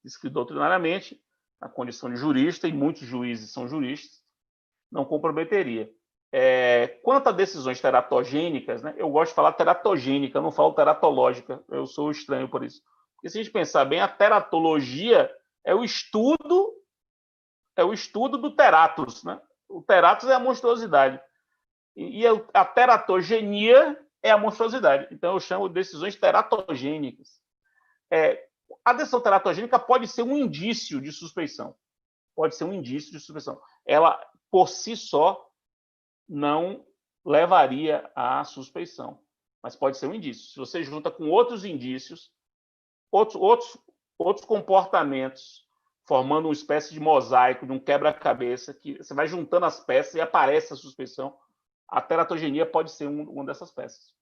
escrito doutrinariamente, na condição de jurista, e muitos juízes são juristas, não comprometeria. Quanto a decisões teratogênicas, né, eu gosto de falar teratogênica, eu não falo teratológica, eu sou estranho por isso. Porque se a gente pensar bem, a teratologia é o estudo do teratus, né? O teratus é a monstruosidade. E a teratogenia é a monstruosidade. Então, eu chamo de decisões teratogênicas. A decisão teratogênica pode ser um indício de suspeição. Ela, por si só, não levaria à suspeição. Mas pode ser um indício. Se você junta com outros indícios, outros comportamentos, formando uma espécie de mosaico, de um quebra-cabeça, que você vai juntando as peças e aparece a suspeição, a teratogenia pode ser uma dessas peças.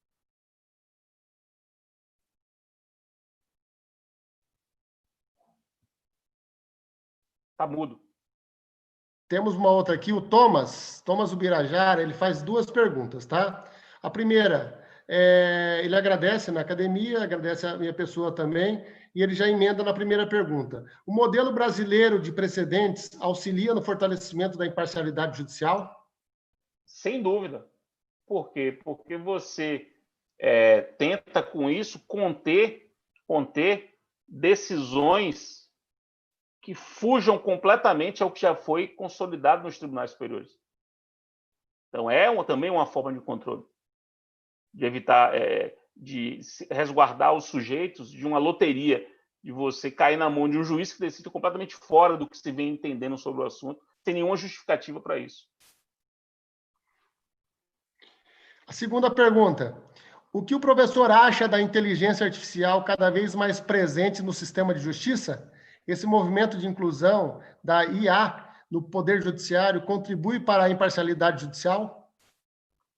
Está mudo. Temos uma outra aqui, o Thomas Ubirajara, ele faz 2 perguntas, tá? A primeira, ele agradece na academia, agradece a minha pessoa também, e ele já emenda na primeira pergunta. O modelo brasileiro de precedentes auxilia no fortalecimento da imparcialidade judicial? Sem dúvida. Por quê? Porque você tenta, com isso, conter decisões que fujam completamente ao que já foi consolidado nos tribunais superiores. Então, também uma forma de controle, de evitar, de resguardar os sujeitos de uma loteria, de você cair na mão de um juiz que decide completamente fora do que se vem entendendo sobre o assunto, sem nenhuma justificativa para isso. A segunda pergunta. O que o professor acha da inteligência artificial cada vez mais presente no sistema de justiça? Esse movimento de inclusão da IA no Poder Judiciário contribui para a imparcialidade judicial?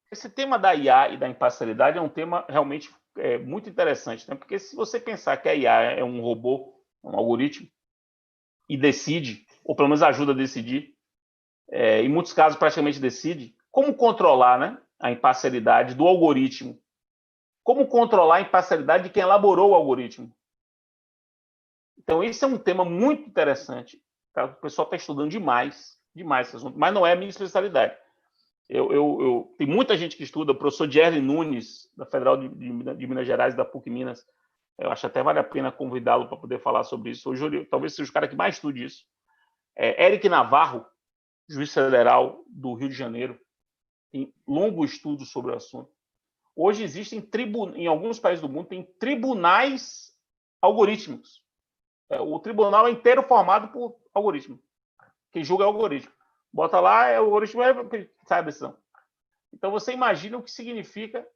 Esse tema da IA e da imparcialidade é um tema realmente muito interessante, né? Porque se você pensar que a IA é um robô, um algoritmo, e decide, ou pelo menos ajuda a decidir, em muitos casos praticamente decide, como controlar, né, a imparcialidade do algoritmo? Como controlar a imparcialidade de quem elaborou o algoritmo? Então, esse é um tema muito interessante. Tá? O pessoal está estudando demais esse assunto, mas não é a minha especialidade. Tem muita gente que estuda, o professor Gerli Nunes, da Federal de Minas Gerais, da PUC Minas, eu acho até vale a pena convidá-lo para poder falar sobre isso. Hoje, talvez seja o cara que mais estude isso. Eric Navarro, juiz federal do Rio de Janeiro, tem longo estudo sobre o assunto. Hoje existem, em alguns países do mundo, tem tribunais algorítmicos. O tribunal é inteiro formado por algoritmo. Quem julga é o algoritmo. Bota lá, o algoritmo sai a decisão. Então, você imagina o que significa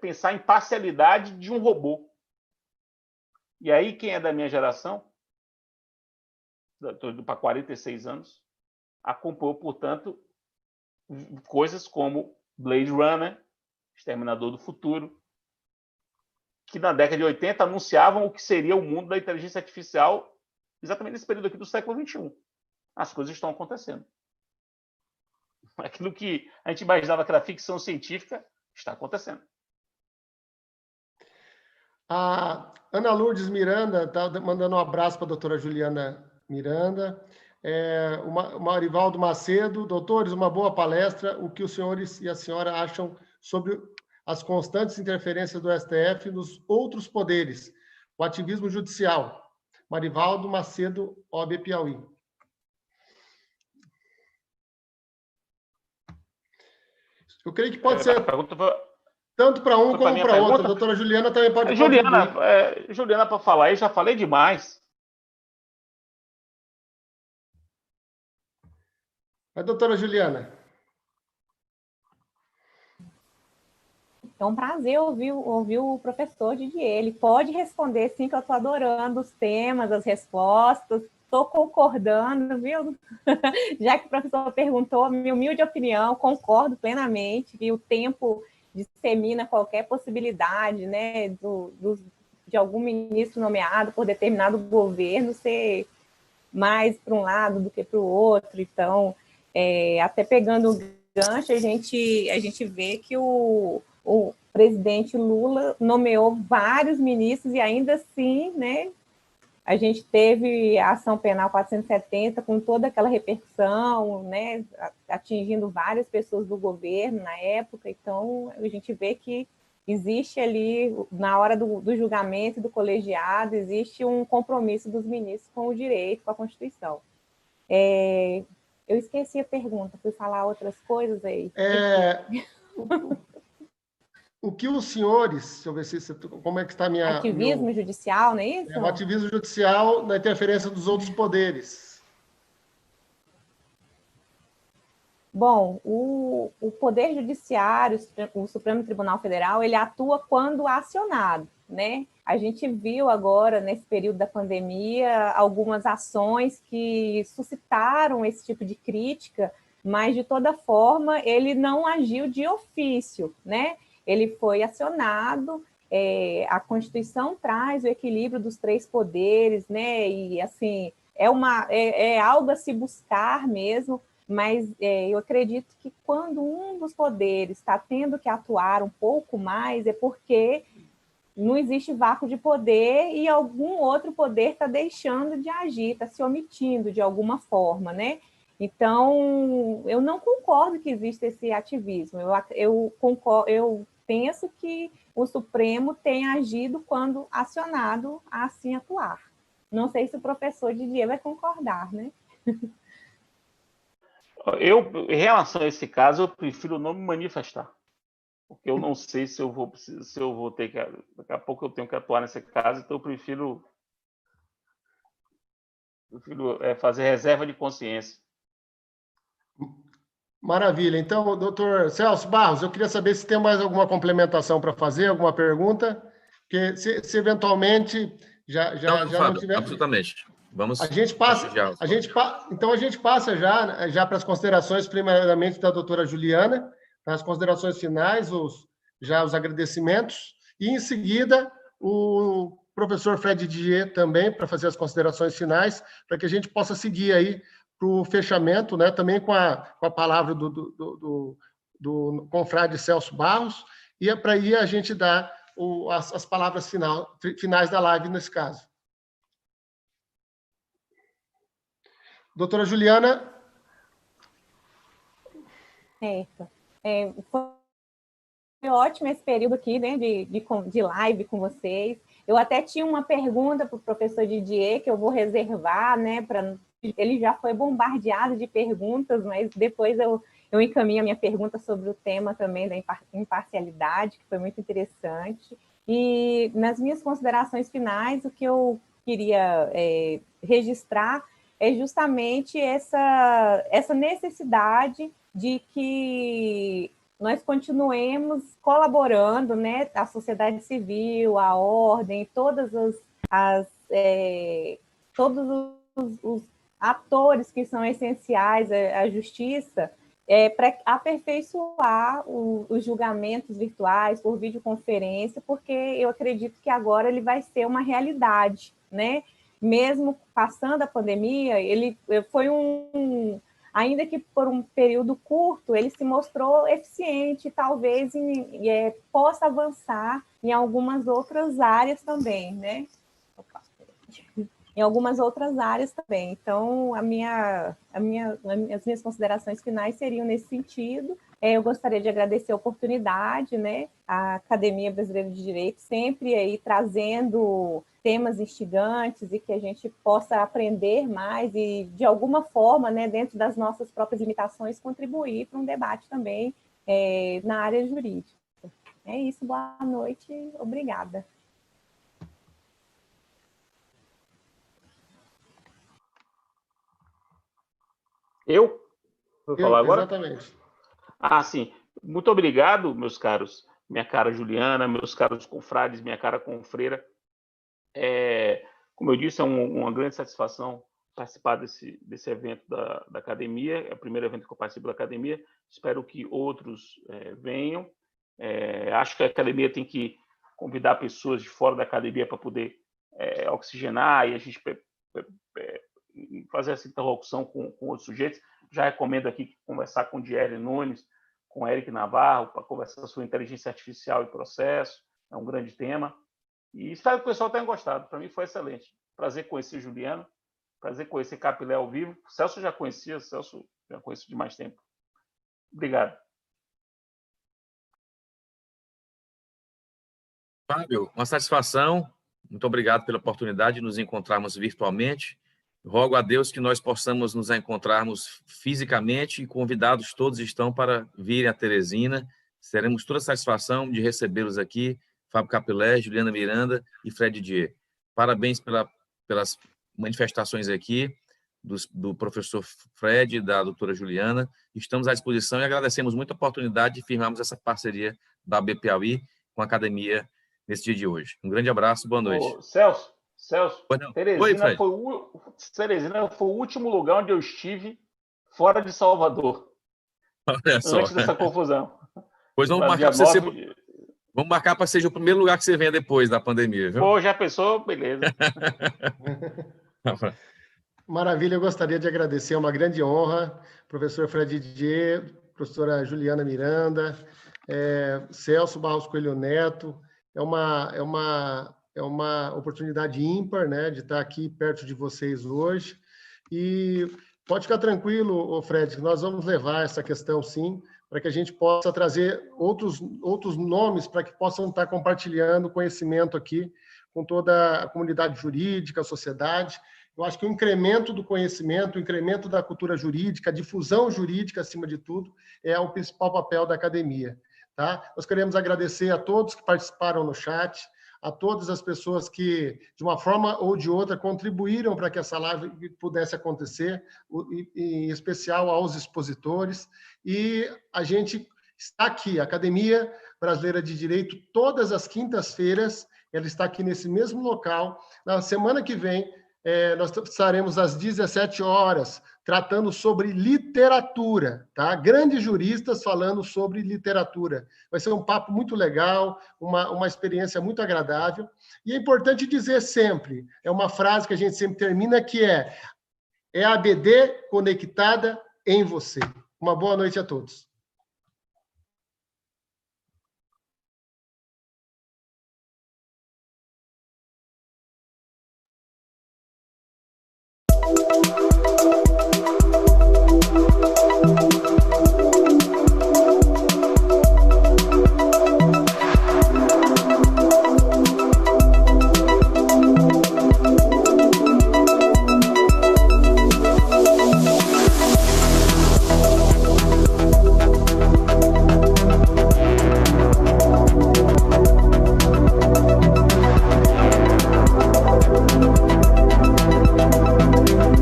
pensar em parcialidade de um robô. E aí, quem é da minha geração, estou indo para 46 anos, acompanhou, portanto, coisas como Blade Runner, Exterminador do Futuro, que na década de 80 anunciavam o que seria o mundo da inteligência artificial exatamente nesse período aqui do século XXI. As coisas estão acontecendo. Aquilo que a gente imaginava que era ficção científica está acontecendo. A Ana Lourdes Miranda está mandando um abraço para a doutora Juliana Miranda. O Marivaldo Macedo, doutores, uma boa palestra. O que os senhores e a senhora acham sobre as constantes interferências do STF nos outros poderes, o ativismo judicial? Marivaldo Macedo, OAB Piauí. Eu creio que pode ser tanto para um como para outro. A doutora Juliana também pode contribuir. Juliana, para falar aí, já falei demais. Mas, doutora Juliana. É um prazer ouvir o professor Didier. Ele pode responder, sim, que eu estou adorando os temas, as respostas. Estou concordando, viu? Já que o professor perguntou, minha humilde opinião, concordo plenamente que o tempo dissemina qualquer possibilidade, né, de algum ministro nomeado por determinado governo ser mais para um lado do que para o outro. Então, até pegando o gancho, a gente vê que o presidente Lula nomeou vários ministros e ainda assim, né, a gente teve a ação penal 470 com toda aquela repercussão, né, atingindo várias pessoas do governo na época. Então, a gente vê que existe ali, na hora do julgamento do colegiado, existe um compromisso dos ministros com o direito, com a Constituição. Eu esqueci a pergunta, fui falar outras coisas aí. O que os senhores, deixa eu ver como é que está a minha... Ativismo judicial, não é isso? O ativismo judicial na interferência dos outros poderes. Bom, o Poder Judiciário, o Supremo Tribunal Federal, ele atua quando acionado, né? A gente viu agora, nesse período da pandemia, algumas ações que suscitaram esse tipo de crítica, mas, de toda forma, ele não agiu de ofício, né? Ele foi acionado, a Constituição traz o equilíbrio dos três poderes, né? E, assim, é algo a se buscar mesmo, mas eu acredito que quando um dos poderes está tendo que atuar um pouco mais, é porque não existe vácuo de poder e algum outro poder está deixando de agir, está se omitindo de alguma forma, né? Então, eu não concordo que exista esse ativismo. Eu penso que o Supremo tem agido quando acionado a assim atuar. Não sei se o professor Didier vai concordar, né? Em relação a esse caso, eu prefiro não me manifestar, porque eu não sei se eu vou ter que, daqui a pouco eu tenho que atuar nesse caso, então eu prefiro fazer reserva de consciência. Maravilha. Então, doutor Celso Barros, eu queria saber se tem mais alguma complementação para fazer, alguma pergunta, porque se eventualmente Fábio, não tiver... absolutamente. Vamos A gente passa, então a gente passa já para as considerações, primeiramente da doutora Juliana, para as considerações finais, os agradecimentos, e em seguida o professor Fred Didier também, para fazer as considerações finais, para que a gente possa seguir aí para o fechamento, né, também com a palavra do confrade Celso Barros, e é para aí a gente dar as palavras finais da live nesse caso. Doutora Juliana. Certo. Foi ótimo esse período aqui, né, de live com vocês. Eu até tinha uma pergunta para o professor Didier, que eu vou reservar, né, ele já foi bombardeado de perguntas, mas depois eu encaminho a minha pergunta sobre o tema também da imparcialidade, que foi muito interessante. E nas minhas considerações finais, o que eu queria registrar é justamente essa necessidade de que nós continuemos colaborando, né, a sociedade civil, a ordem, todos os atores que são essenciais à justiça, para aperfeiçoar os julgamentos virtuais por videoconferência, porque eu acredito que agora ele vai ser uma realidade, né? Mesmo passando a pandemia, ele foi ainda que por um período curto, ele se mostrou eficiente, talvez possa avançar em algumas outras áreas também, né? Em algumas outras áreas também. Então, as minhas considerações finais seriam nesse sentido. Eu gostaria de agradecer a oportunidade, né? A Academia Brasileira de Direito sempre aí trazendo temas instigantes e que a gente possa aprender mais e, de alguma forma, né, dentro das nossas próprias limitações, contribuir para um debate também na área jurídica. É isso, boa noite, obrigada. Eu? Vou falar agora? Exatamente. Sim. Muito obrigado, meus caros, minha cara Juliana, meus caros confrades, minha cara confreira. Como eu disse, é uma grande satisfação participar desse evento da academia. É o primeiro evento que eu participo da academia. Espero que outros venham. Acho que a academia tem que convidar pessoas de fora da academia para poder oxigenar e a gente fazer essa interlocução com outros sujeitos. Já recomendo aqui conversar com o Dierry Nunes, com o Eric Navarro, para conversar sobre inteligência artificial e processo. É um grande tema. E espero que o pessoal tenha gostado. Para mim foi excelente. Prazer conhecer Juliano, prazer conhecer Capilé ao vivo. Celso já conhecia, Celso já conheço de mais tempo. Obrigado. Fábio, uma satisfação. Muito obrigado pela oportunidade de nos encontrarmos virtualmente. Rogo a Deus que nós possamos nos encontrarmos fisicamente e convidados todos estão para virem a Teresina. Teremos toda a satisfação de recebê-los aqui, Fábio Capilé, Juliana Miranda e Fred Didier. Parabéns pelas manifestações aqui do professor Fred e da doutora Juliana. Estamos à disposição e agradecemos muito a oportunidade de firmarmos essa parceria da BPAUI com a academia nesse dia de hoje. Um grande abraço, boa noite. Celso, Teresina foi o último lugar onde eu estive fora de Salvador. Olha só. Antes dessa confusão. Pois vamos marcar para que seja o primeiro lugar que você venha depois da pandemia, viu? Pô, já pensou? Beleza. Maravilha, eu gostaria de agradecer, é uma grande honra, professor Fred Didier, professora Juliana Miranda, Celso Barros Coelho Neto, é uma oportunidade ímpar, né, de estar aqui perto de vocês hoje, e pode ficar tranquilo, Fred, que nós vamos levar essa questão, sim, para que a gente possa trazer outros nomes para que possam estar compartilhando conhecimento aqui com toda a comunidade jurídica, a sociedade. Eu acho que o incremento do conhecimento, o incremento da cultura jurídica, a difusão jurídica, acima de tudo, é o principal papel da academia. Tá? Nós queremos agradecer a todos que participaram no chat, a todas as pessoas que, de uma forma ou de outra, contribuíram para que essa live pudesse acontecer, em especial aos expositores. E a gente está aqui, a Academia Brasileira de Direito, todas as quintas-feiras, ela está aqui nesse mesmo local. Na semana que vem, nós estaremos às 17 horas, tratando sobre literatura, tá? Grandes juristas falando sobre literatura. Vai ser um papo muito legal, uma experiência muito agradável. E é importante dizer sempre, é uma frase que a gente sempre termina, que é a ABD conectada em você. Uma boa noite a todos.